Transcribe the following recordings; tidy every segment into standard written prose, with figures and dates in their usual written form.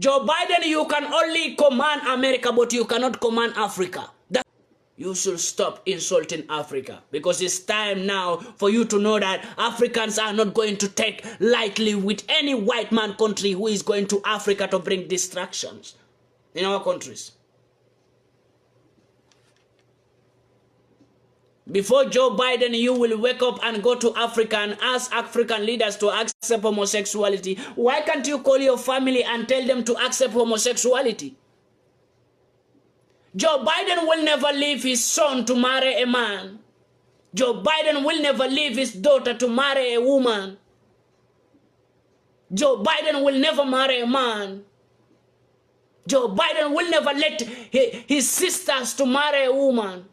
Joe Biden, you can only command America, but you cannot command Africa. You should stop insulting Africa, because it's time now for you to know that Africans are not going to take lightly with any white man country who is going to Africa to bring distractions in our countries. Before Joe Biden, you will wake up and go to Africa and ask African leaders to accept homosexuality. Why can't you call your family and tell them to accept homosexuality? Joe Biden will never leave his son to marry a man. Joe Biden will never leave his daughter to marry a woman. Joe Biden will never marry a man. Joe Biden will never let his sisters to marry a woman.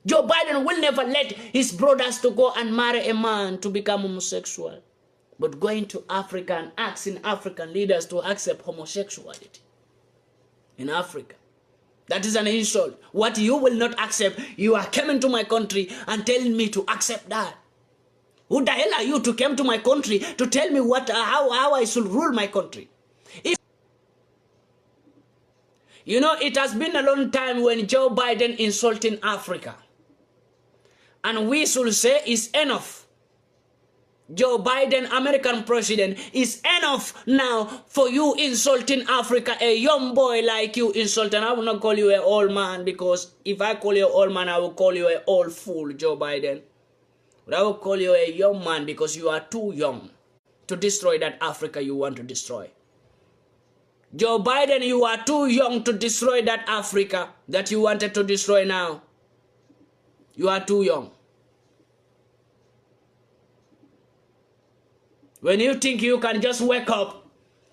Joe Biden will never let his brothers to go and marry a man to become homosexual. But going to Africa and asking African leaders to accept homosexuality in Africa, that is an insult. What you will not accept, you are coming to my country and telling me to accept that. Who the hell are you to come to my country to tell me how I should rule my country? You know, it has been a long time when Joe Biden insulting Africa. And we should say it's enough. Joe Biden, American president, is enough now for you insulting Africa. A young boy like you insulting. I will not call you an old man, because if I call you an old man, I will call you an old fool, Joe Biden. But I will call you a young man because you are too young to destroy that Africa you want to destroy. Joe Biden, you are too young to destroy that Africa that you wanted to destroy now. You are too young. When you think you can just wake up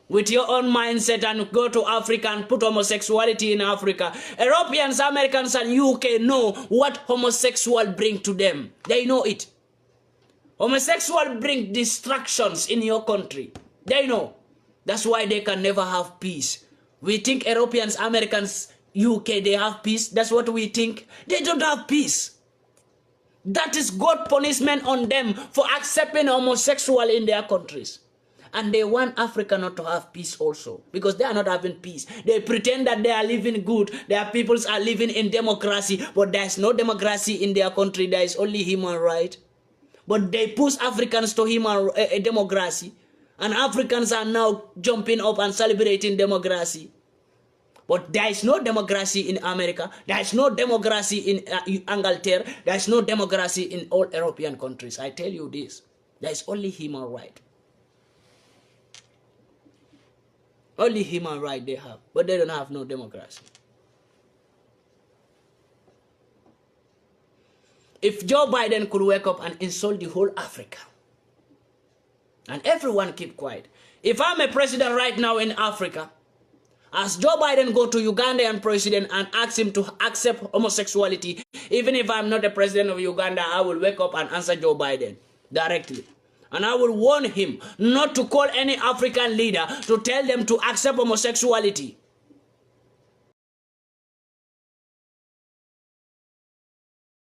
with your own mindset and go to Africa and put homosexuality in Africa, Europeans, Americans, and UK know what homosexual bring to them. They know it. Homosexual bring distractions in your country. They know. That's why they can never have peace. We think Europeans, Americans, UK, they have peace. That's what we think. They don't have peace. That is God's punishment on them for accepting homosexual in their countries. And they want Africa not to have peace also, because they are not having peace. They pretend that they are living good. Their peoples are living in democracy, but there is no democracy in their country. There is only human right. But they push Africans to human democracy. And Africans are now jumping up and celebrating democracy. But there is no democracy in America. There is no democracy in Angleterre. There is no democracy in all European countries. I tell you this. There is only human right. Only human right they have. But they don't have no democracy. If Joe Biden could wake up and insult the whole Africa, and everyone keep quiet. If I'm a president right now in Africa, as Joe Biden go to Ugandan president and ask him to accept homosexuality, even if I'm not the president of Uganda, I will wake up and answer Joe Biden directly. And I will warn him not to call any African leader to tell them to accept homosexuality.